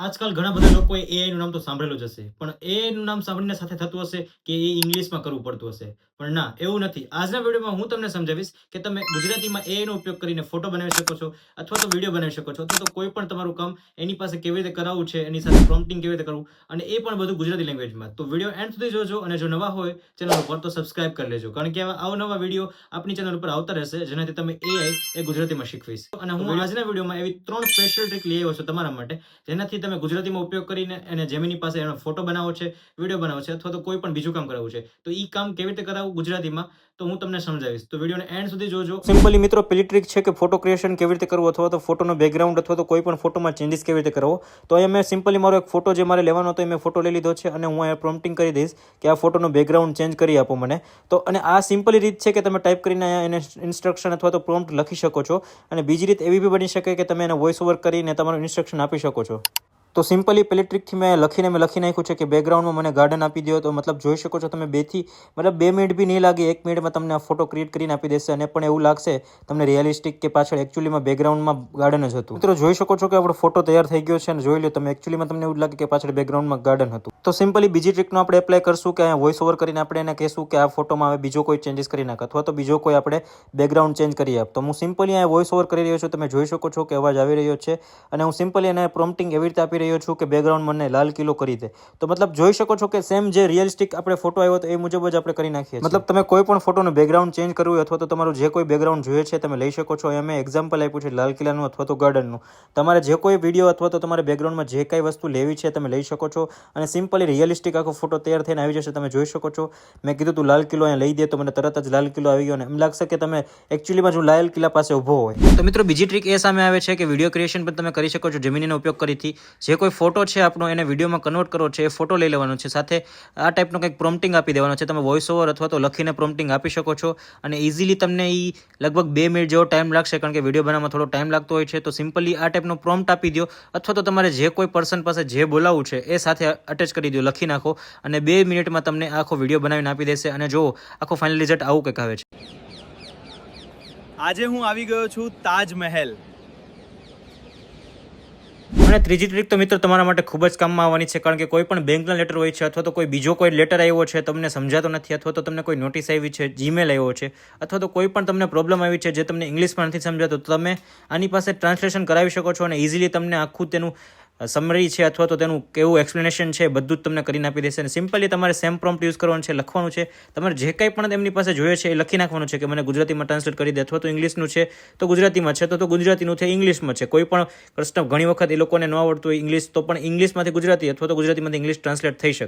આજકાલ ઘણા બધા લોકોએ એઆઈ નું નામ તો સાંભળેલું જ હશે, પણ એઆઈ નું નામ સાંભળીને સાથે થતું હશે કે એ ઇંગ્લિશમાં કરવું પડતું હશે. પણ ના, એવું નથી. આજના વિડીયોમાં હું તમને સમજાવીશ કે તમે ગુજરાતીમાં એઆઈ નો ઉપયોગ કરીને ફોટો બનાવી શકો છો, અથવા તો વિડીયો બનાવી શકો છો, અથવા તો કોઈ પણ તમારું કામ એની પાસે કેવી રીતે કરાવવું છે, એની સાથે પ્રોમ્પ્ટિંગ કેવી રીતે કરવું, અને એ પણ બધું ગુજરાતી લેંગ્વેજમાં. તો વિડીયો એન્ડ સુધી જોજો, અને જો નવા હોય ચેનલ ઉપર તો સબસ્ક્રાઇબ કરી લેજો, કારણ કે આવા અવનવા વિડીયો આપણી ચેનલ ઉપર આવતા રહેશે, જેનાથી તમે એઆઈ એ ગુજરાતીમાં શીખવીશ. અને હું આજના વિડીયોમાં એવી 3 સ્પેશિયલ ટ્રીક લઈ આવ્યો છું તમારા માટે, જેનાથી તમે ગુજરાતીમાં ઉપયોગ કરીને એને જેમિની પાસે એનો ફોટો બનાવવો છે, વિડીયો બનાવવો છે, અથવા તો કોઈ પણ બીજું કામ કરાવવું છે, તો ઈ કામ કેવી રીતે કરાવવું ગુજરાતીમાં તો હું તમને સમજાવીશ. તો વિડીયોને એન્ડ સુધી જોજો. સિમ્પલી મિત્રો, પેલી ટ્રીક છે કે ફોટો ક્રિએશન કેવી રીતે કરવું, અથવા તો ફોટોનો બેકગ્રાઉન્ડ અથવા તો કોઈ પણ ફોટોમાં ચેન્જીસ કેવી રીતે કરવો. તો અહીંયા મેં સિમ્પલી મારો એક ફોટો જે મારે લેવાનો હતો એ મેં ફોટો લઈ લીધો છે, અને હું અહીંયા પ્રોમ્પ્ટિંગ કરી દઈશ કે આ ફોટોનો બેકગ્રાઉન્ડ ચેન્જ કરી આપો મને. તો અને આ સિમ્પલી રીત છે કે તમે ટાઈપ કરીને અહીંયા એને ઇન્સ્ટ્રક્શન અથવા તો પ્રોમ્પ્ટ લખી શકો છો. અને બીજી રીત એવી બી બની શકે કે તમે એને વોઇસ ઓવર કરીને તમારું ઇન્સ્ટ્રક્શન આપી શકો છો. તો સિમ્પલી પેલી ટ્રીકથી મેં લખી નાખ્યું છે કે બેકગ્રાઉન્ડમાં મને ગાર્ડન આપી દો. તો મતલબ જોઈ શકો છો તમે 2 મિનિટ બી નહીં લાગે, 1 મિનિટમાં તમને આ ફોટો ક્રિએટ કરીને આપી દેશે, અને પણ એવું લાગશે તમને રિયલિસ્ટિક કે પાછળ એકચ્યુઅલીમાં બેકગ્રાઉન્ડમાં ગાર્ડન જ હતું. મિત્રો જોઈ શકો છો કે આપણો ફોટો તૈયાર થઈ ગયો છે, અને જોઈ લો તમે એકચ્યુઅલીમાં તમને એવું લાગે કે પાછળ બેકગ્રાઉન્ડમાં ગાર્ડન હતું. તો સિમ્પલી બીજી ટ્રીકનો આપણે એપ્લાય કરશું કે અહીંયા વોઇસ ઓવર કરીને આપણે એને કહેશું કે આ ફોટોમાં હવે બીજો કોઈ ચેન્જીસ કરી નાખ, અથવા તો બીજો કોઈ આપણે બેકગ્રાઉન્ડ ચેન્જ કરી આપ. તો હું સિમ્પલી અહીંયા વોઇસ ઓવર કરી રહ્યો છું, તમે જોઈ શકો છો કે અવાજ આવી રહ્યો છે, અને હું સિમ્પલી એને પ્રોમ્પ્ટિંગ એવી રીતે આપી રહ્યો છું કે બેકગ્રાઉન્ડ મને લાલ કિલો કરી દે. તો મતલબ જોઈ શકો છો કે સેમ જે રિયલિસ્ટિક આપણે ફોટો આવ્યો તો એ મુજબ જ આપણે કરી નાખીએ. મતલબ તમે કોઈ પણ ફોટોનું બેકગ્રાઉન્ડ ચેન્જ કરવું હોય, અથવા તો તમારું જે કોઈ બેકગ્રાઉન્ડ જોઈએ છે તમે લઈ શકો છો. અહીંયા મેં એક્ઝામ્પલ આપ્યું છે લાલ કિલ્લાનું અથવા તો ગાર્ડનનું. તમારે જે કોઈ વિડીયો અથવા તો તમારે બેકગ્રાઉન્ડમાં જે કાંઈ વસ્તુ લેવી છે તમે લઈ શકો છો, અને સિમ્પલી રિયલિસ્ટિક આખો ફોટો તૈયાર થઈને આવી જશે. તમે જોઈ શકો છો મેં કીધું તું લાલ કિલ્લો અહીંયા લઈ દે, તો મને તરત જ લાલ કિલ્લો આવી ગયો, અને એમ લાગશે કે તમે એકચ્યુઅલીમાં જો લાલ કિલ્લા પાસે ઊભો હોય. તો મિત્રો બીજી ટ્રીક એ સામે આવે છે કે વિડીયો ક્રિએશન પણ તમે કરી શકો છો જેમિનીનો ઉપયોગ કરીથી. જે કોઈ ફોટો છે આપણો એને વિડીયોમાં કન્વર્ટ કરવો છે, એ ફોટો લઈ લેવાનો છે, સાથે આ ટાઈપનો કંઈક પ્રોમ્પ્ટિંગ આપી દેવાનો છે. તમે વોઇસ ઓવર અથવા તો લખીને પ્રોમ્પ્ટિંગ આપી શકો છો, અને ઇઝીલી તમને એ લગભગ 2 મિનિટ જેવો ટાઈમ લાગશે, કારણ કે વિડીયો બનાવવામાં થોડો ટાઈમ લાગતો હોય છે. તો સિમ્પલી આ ટાઈપનો પ્રોમ્પ્ટ આપી દો, અથવા તો તમારે જે કોઈ પર્સન પાસે જે બોલાવવું છે એ સાથે અટેચ કરી દો, લખી નાખો, અને 2 મિનિટમાં તમને આખો વિડીયો બનાવીને આપી દેશે. અને જો આખો ફાઇનલ રિઝલ્ટ આવું કંઈક આવે છે. આજે હું આવી ગયો છું તાજમહેલ. અને ત્રીજી ટ્રીક તો મિત્રો તમારા માટે ખૂબ જ કામમાં આવવાની છે, કારણ કે કોઈ પણ બેંકના લેટર હોય છે, અથવા તો કોઈ બીજો કોઈ લેટર આવ્યો છે તમને સમજાતો નથી, અથવા તો તમને કોઈ નોટિસ આવી છે, જીમેલ આવ્યો છે, અથવા તો કોઈ પણ તમને પ્રોબ્લેમ આવી છે જે તમને ઇંગ્લિશમાં નથી સમજાતો, તો તમે આની પાસે ટ્રાન્સલેશન કરાવી શકો છો, અને ઇઝીલી તમને આખું તેનું સમરી છે અથવા તો તેનું કેવું એક્સપ્લેનેશન છે બધું જ તમને કરીને આપી દેશે. અને સિમ્પલી તમારે સેમ પ્રોમ્પ્ટ યુઝ કરવાનું છે, લખવાનું છે, તમારે જે કંઈ પણ એમની પાસે જોઈએ છે એ લખી નાખવાનું છે કે મને ગુજરાતીમાં ટ્રાન્સલેટ કરી દે, અથવા તો ઇંગ્લિશનું છે તો ગુજરાતીમાં છે, તો ગુજરાતીનું છે ઇંગ્લિશમાં છે. કોઈ પણ કસ્ટમ ઘણી વખત એ લોકોને ન આવડતું હોય ઇંગ્લિશ, તો પણ ઇંગ્લિશમાંથી ગુજરાતી અથવા તો ગુજરાતીમાંથી ઇંગ્લિશ ટ્રાન્સલેટ થઈ શકે.